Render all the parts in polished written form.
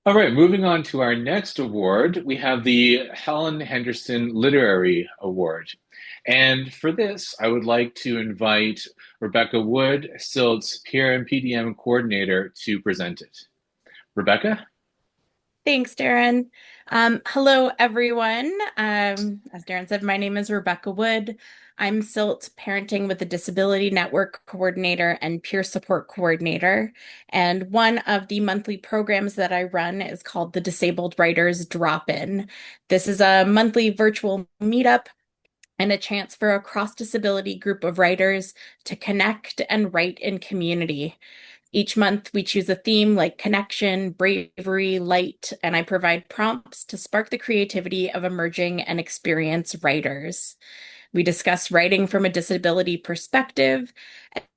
All right, moving on to our next award, we have the Helen Henderson Literary Award. And for this, I would like to invite Rebecca Wood, CILT's peer and PDM coordinator, to present it. Rebecca? Thanks, Darren. Hello, everyone. As Darren said, my name is Rebecca Wood. I'm SILT Parenting with a Disability Network Coordinator and Peer Support Coordinator. And one of the monthly programs that I run is called the Disabled Writers Drop-In. This is a monthly virtual meetup and a chance for a cross-disability group of writers to connect and write in community. Each month, we choose a theme like connection, bravery, light, and I provide prompts to spark the creativity of emerging and experienced writers. We discuss writing from a disability perspective,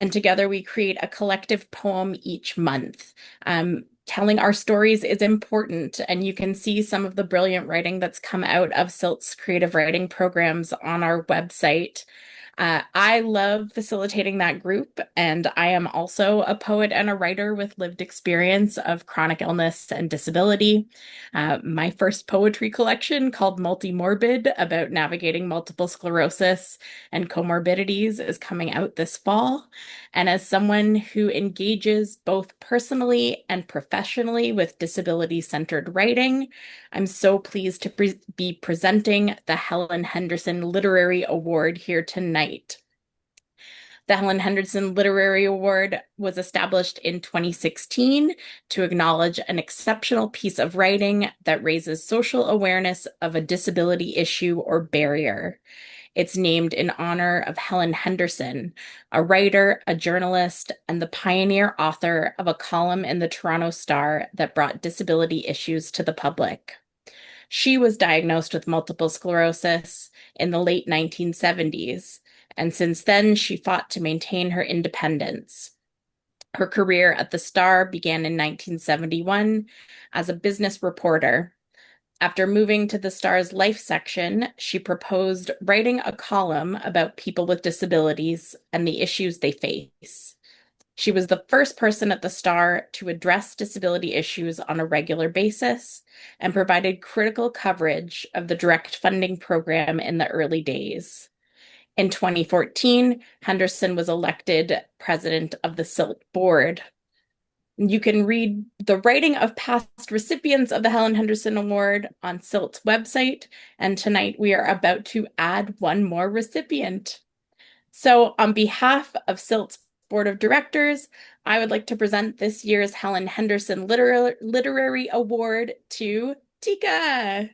and together we create a collective poem each month. Telling our stories is important, and you can see some of the brilliant writing that's come out of SILT's creative writing programs on our website. I love facilitating that group, and I am also a poet and a writer with lived experience of chronic illness and disability. My first poetry collection, called Multimorbid, about navigating multiple sclerosis and comorbidities, is coming out this fall. And as someone who engages both personally and professionally with disability-centered writing, I'm so pleased to be presenting the Helen Henderson Literary Award here tonight. The Helen Henderson Literary Award was established in 2016 to acknowledge an exceptional piece of writing that raises social awareness of a disability issue or barrier. It's named in honor of Helen Henderson, a writer, a journalist, and the pioneer author of a column in the Toronto Star that brought disability issues to the public. She was diagnosed with multiple sclerosis in the late 1970s, and since then she fought to maintain her independence. Her career at the Star began in 1971 as a business reporter. After moving to the Star's Life section, she proposed writing a column about people with disabilities and the issues they face. She was the first person at the Star to address disability issues on a regular basis and provided critical coverage of the direct funding program in the early days. In 2014, Henderson was elected president of the CILT board. You can read the writing of past recipients of the Helen Henderson Award on CILT's website, and tonight we are about to add one more recipient. So, on behalf of CILT's Board of Directors, I would like to present this year's Helen Henderson Literary Award to Tika.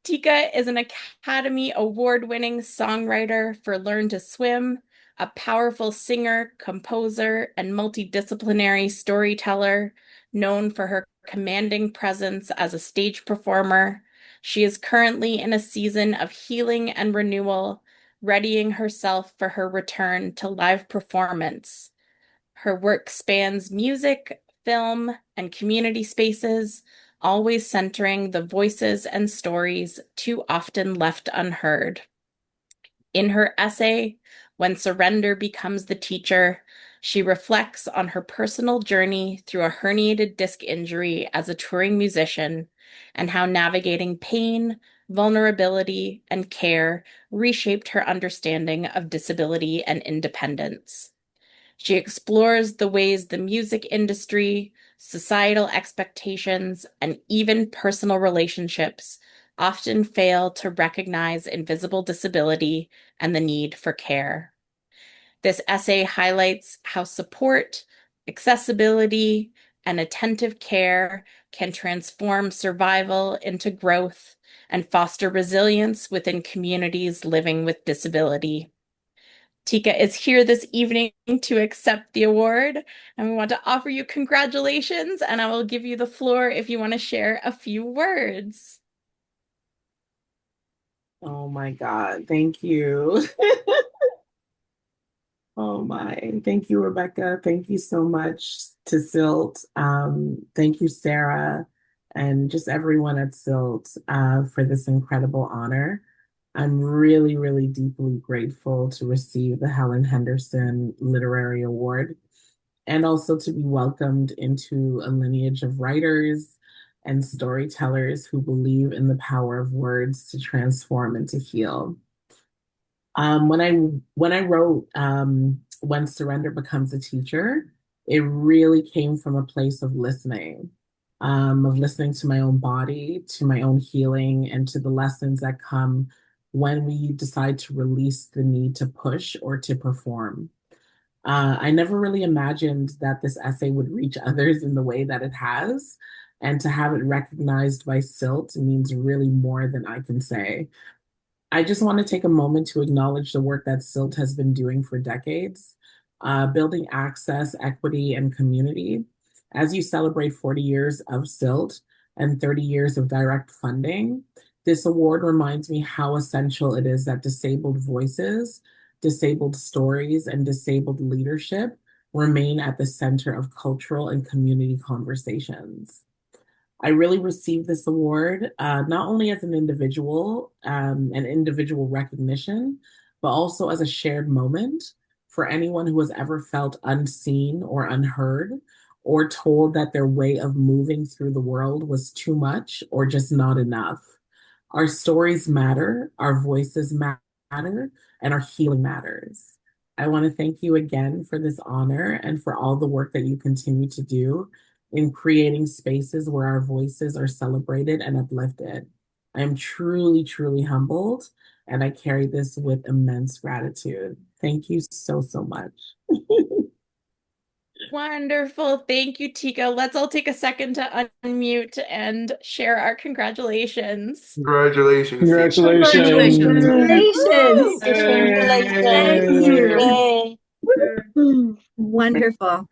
Tika is an Academy Award-winning songwriter for Learn to Swim, a powerful singer, composer, and multidisciplinary storyteller, known for her commanding presence as a stage performer. She is currently in a season of healing and renewal, readying herself for her return to live performance. Her work spans music, film, and community spaces, always centering the voices and stories too often left unheard. In her essay, When Surrender Becomes the Teacher, she reflects on her personal journey through a herniated disc injury as a touring musician and how navigating pain, vulnerability, and care reshaped her understanding of disability and independence. She explores the ways the music industry, societal expectations, and even personal relationships often fail to recognize invisible disability and the need for care. This essay highlights how support, accessibility, and attentive care can transform survival into growth and foster resilience within communities living with disability. Tika is here this evening to accept the award, and we want to offer you congratulations, and I will give you the floor if you want to share a few words. Oh my God, thank you. Oh my, thank you, Rebecca. Thank you so much to CILT. Thank you, Sarah, and just everyone at CILT for this incredible honor. I'm really, really deeply grateful to receive the Helen Henderson Literary Award and also to be welcomed into a lineage of writers and storytellers who believe in the power of words to transform and to heal. When I wrote When Surrender Becomes a Teacher, it really came from a place of listening to my own body, to my own healing, and to the lessons that come when we decide to release the need to push or to perform. I never really imagined that this essay would reach others in the way that it has, and to have it recognized by CILT means really more than I can say. I just want to take a moment to acknowledge the work that CILT has been doing for decades, building access, equity, and community. As you celebrate 40 years of CILT and 30 years of direct funding, this award reminds me how essential it is that disabled voices, disabled stories, and disabled leadership remain at the center of cultural and community conversations. I really received this award not only as an individual recognition, but also as a shared moment for anyone who has ever felt unseen or unheard, or told that their way of moving through the world was too much or just not enough. Our stories matter, our voices matter, and our healing matters. I want to thank you again for this honor and for all the work that you continue to do in creating spaces where our voices are celebrated and uplifted. I am truly, truly humbled, and I carry this with immense gratitude. Thank you so, so much. Wonderful. Thank you, Tika. Let's all take a second to unmute and share our congratulations. Congratulations, Tina. Congratulations. Congratulations. Yay. Thank you. Yay. Wonderful.